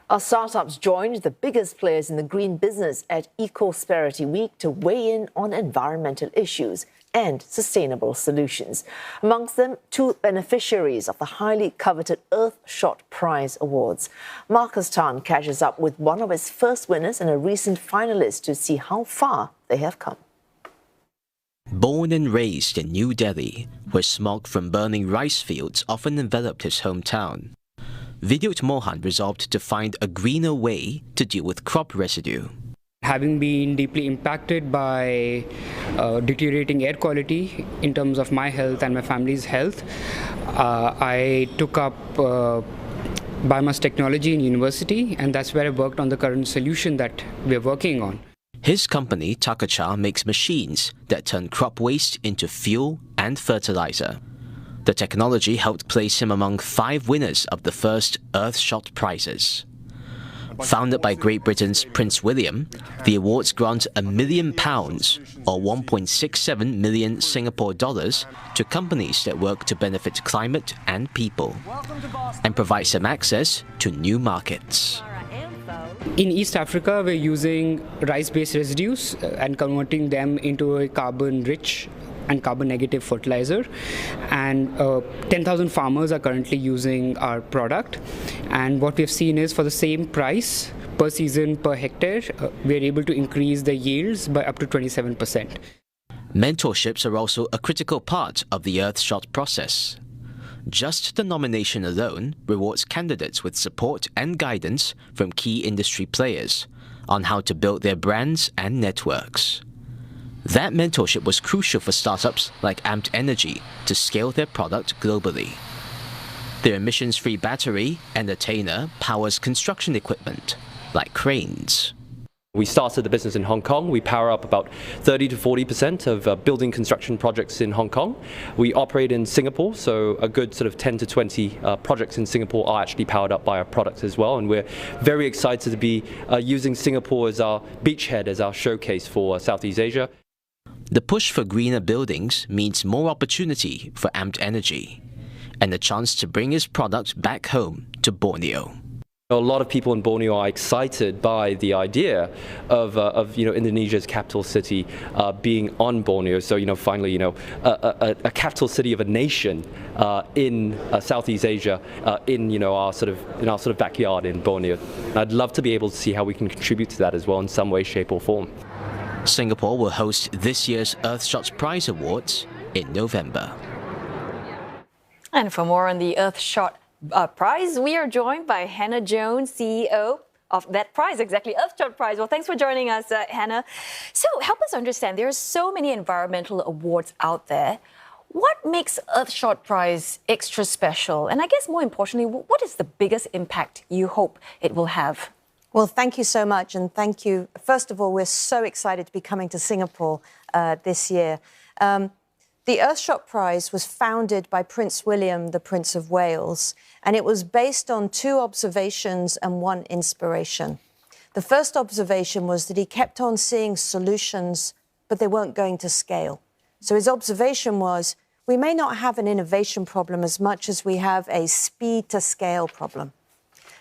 Our startups joined the biggest players in the green business at Ecosperity Week to weigh in on environmental issues and sustainable solutions. Amongst them, 2 beneficiaries of the highly coveted Earthshot Prize Awards. Marcus Tan catches up with one of his first winners and a recent finalist to see how far they have come. Born and raised in New Delhi, where smog from burning rice fields often enveloped his hometown, Vidyut Mohan resolved to find a greener way to deal with crop residue. Having been deeply impacted by deteriorating air quality in terms of my health and my family's health, I took up biomass technology in university, and that's where I worked on the current solution that we're working on. His company, Takacha, makes machines that turn crop waste into fuel and fertilizer. The technology helped place him among 5 winners of the first Earthshot Prizes. Founded by Great Britain's Prince William, the awards grant £1 million, or 1.67 million Singapore dollars, to companies that work to benefit climate and people, and provides them access to new markets. In East Africa, we're using rice-based residues and converting them into a carbon-rich and carbon-negative fertilizer. And 10,000 farmers are currently using our product. And what we've seen is for the same price per season per hectare, we're able to increase the yields by up to 27%. Mentorships are also a critical part of the Earthshot process. Just the nomination alone rewards candidates with support and guidance from key industry players on how to build their brands and networks. That mentorship was crucial for startups like Amped Energy to scale their product globally. Their emissions-free battery, Entertainer, powers construction equipment, like cranes. We started the business in Hong Kong. We power up about 30 to 40% of building construction projects in Hong Kong. We operate in Singapore, so a good sort of 10 to 20 projects in Singapore are actually powered up by our product as well. And we're very excited to be using Singapore as our beachhead, as our showcase for Southeast Asia. The push for greener buildings means more opportunity for Amped Energy and a chance to bring his product back home to Borneo. A lot of people in Borneo are excited by the idea of Indonesia's capital city being on Borneo. So finally a capital city of a nation in Southeast Asia in our sort of backyard in Borneo. I'd love to be able to see how we can contribute to that as well in some way, shape or form. Singapore will host this year's Earthshot Prize Awards in November. And for more on the Earthshot Prize, we are joined by Hannah Jones, CEO of that prize, exactly, Earthshot Prize. Well, thanks for joining us, Hannah. So help us understand, there are so many environmental awards out there. What makes Earthshot Prize extra special? And I guess more importantly, what is the biggest impact you hope it will have? Well, thank you so much. And thank you. First of all, we're so excited to be coming to Singapore this year. The Earthshot Prize was founded by Prince William, the Prince of Wales, and it was based on 2 observations and 1 inspiration. The first observation was that he kept on seeing solutions, but they weren't going to scale. So his observation was, we may not have an innovation problem as much as we have a speed to scale problem.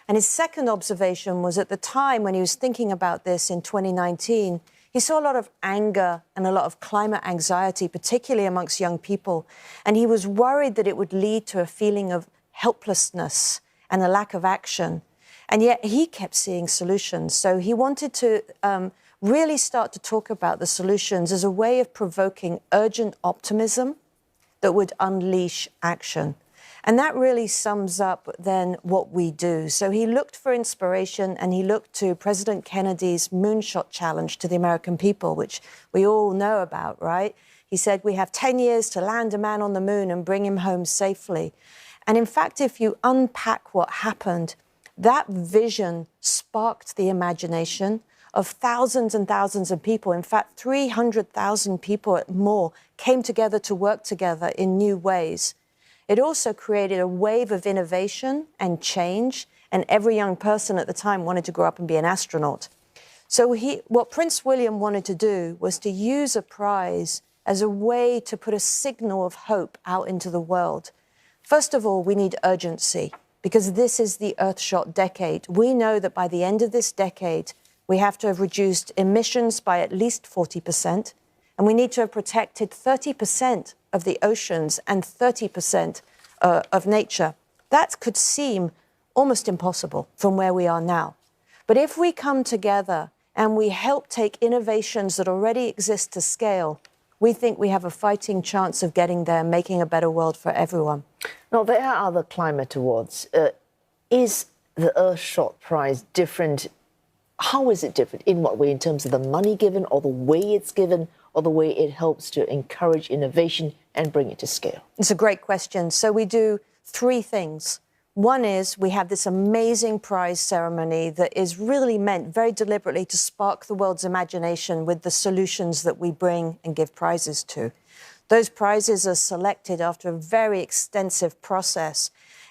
And his second observation was at the time when he was thinking about this in 2019, he saw a lot of anger and a lot of climate anxiety, particularly amongst young people. And he was worried that it would lead to a feeling of helplessness and a lack of action. And yet he kept seeing solutions. So he wanted to really start to talk about the solutions as a way of provoking urgent optimism that would unleash action. And that really sums up then what we do. So he looked for inspiration and he looked to President Kennedy's moonshot challenge to the American people, which we all know about, right? He said, we have 10 years to land a man on the moon and bring him home safely. And in fact, if you unpack what happened, that vision sparked the imagination of thousands and thousands of people. In fact, 300,000 people more came together to work together in new ways. It also created a wave of innovation and change, and every young person at the time wanted to grow up and be an astronaut. So what Prince William wanted to do was to use a prize as a way to put a signal of hope out into the world. First of all, we need urgency. because this is the Earthshot decade. We know that by the end of this decade, we have to have reduced emissions by at least 40%, and we need to have protected 30% of the oceans and 30% of nature. That could seem almost impossible from where we are now. But if we come together and we help take innovations that already exist to scale, we think we have a fighting chance of getting there, making a better world for everyone. Now, there are other climate awards. Is the Earthshot Prize different? How is it different? In what way? In terms of the money given, or the way it's given, or the way it helps to encourage innovation and bring it to scale? It's a great question. So we do three things. One is we have this amazing prize ceremony that is really meant very deliberately to spark the world's imagination with the solutions that we bring and give prizes to. Those prizes are selected after a very extensive process.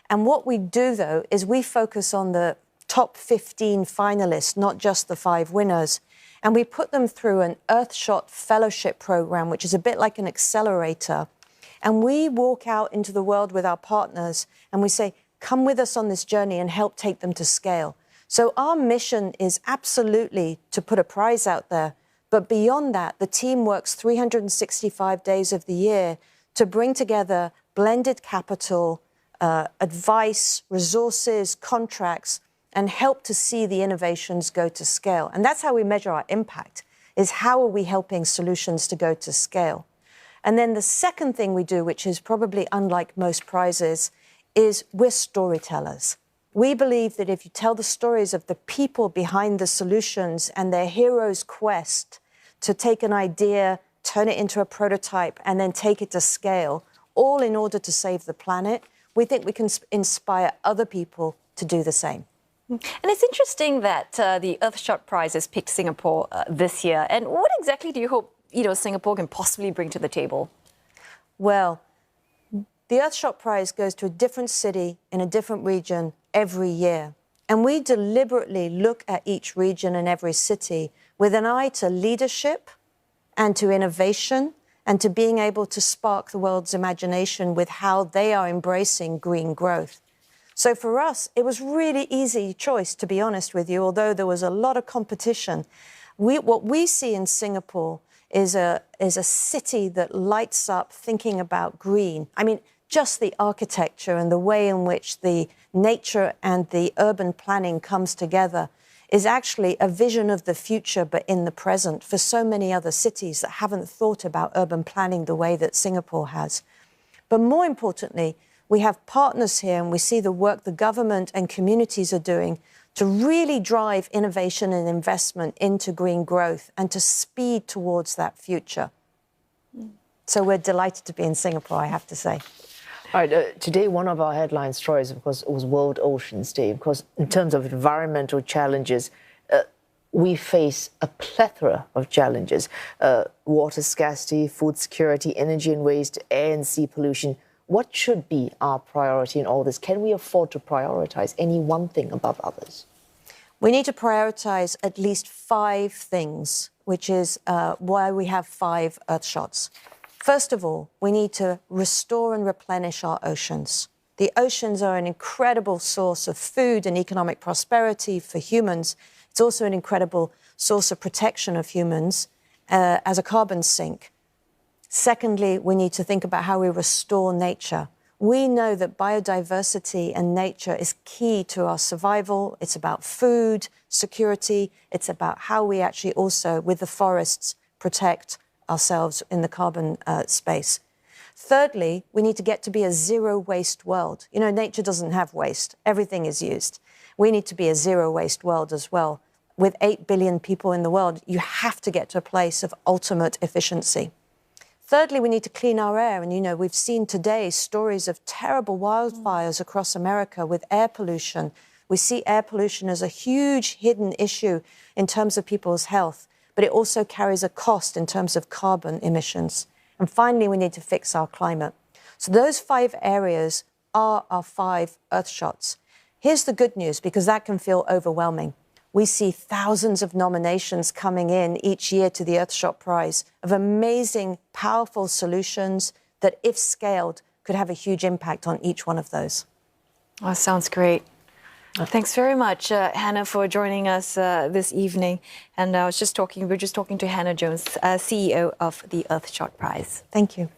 And what we do, though, is we focus on the top 15 finalists, not just the 5 winners. And we put them through an Earthshot Fellowship program, which is a bit like an accelerator. And we walk out into the world with our partners and we say, come with us on this journey and help take them to scale. So our mission is absolutely to put a prize out there. But beyond that, the team works 365 days of the year to bring together blended capital, advice, resources, contracts, and help to see the innovations go to scale. And that's how we measure our impact, is how are we helping solutions to go to scale. And then the second thing we do, which is probably unlike most prizes, is we're storytellers. We believe that if you tell the stories of the people behind the solutions and their hero's quest to take an idea, turn it into a prototype, and then take it to scale, all in order to save the planet, we think we can inspire other people to do the same. And it's interesting that the Earthshot Prize has picked Singapore this year. And what exactly do you hope Singapore can possibly bring to the table? Well, the Earthshot Prize goes to a different city in a different region every year. And we deliberately look at each region and every city with an eye to leadership and to innovation and to being able to spark the world's imagination with how they are embracing green growth. So for us, it was really easy choice, to be honest with you, although there was a lot of competition. What we see in Singapore is a city that lights up thinking about green. I mean, just the architecture and the way in which the nature and the urban planning comes together is actually a vision of the future, but in the present, for so many other cities that haven't thought about urban planning the way that Singapore has. But more importantly, we have partners here and we see the work the government and communities are doing to really drive innovation and investment into green growth and to speed towards that future. So we're delighted to be in Singapore, I have to say. All right, today one of our headline stories, of course, was World Oceans Day. Of course, in terms of environmental challenges, we face a plethora of challenges. Water scarcity, food security, energy and waste, air and sea pollution. What should be our priority in all this? Can we afford to prioritize any one thing above others? We need to prioritize at least 5 things, which is why we have 5 Earthshots. First of all, we need to restore and replenish our oceans. The oceans are an incredible source of food and economic prosperity for humans. It's also an incredible source of protection of humans as a carbon sink. Secondly, we need to think about how we restore nature. We know that biodiversity and nature is key to our survival. It's about food security. It's about how we actually also, with the forests, protect ourselves in the carbon space. Thirdly, we need to get to be a zero-waste world. You know, nature doesn't have waste. Everything is used. We need to be a zero-waste world as well. With 8 billion people in the world, you have to get to a place of ultimate efficiency. Thirdly, we need to clean our air. And, you know, we've seen today stories of terrible wildfires across America with air pollution. We see air pollution as a huge hidden issue in terms of people's health, but it also carries a cost in terms of carbon emissions. And finally, we need to fix our climate. So those 5 areas are our 5 Earthshots. Here's the good news, because that can feel overwhelming. We see thousands of nominations coming in each year to the Earthshot Prize of amazing, powerful solutions that, if scaled, could have a huge impact on each one of those. Oh, sounds great. Thanks very much, Hannah, for joining us this evening. And we're just talking to Hannah Jones, CEO of the Earthshot Prize. Thank you.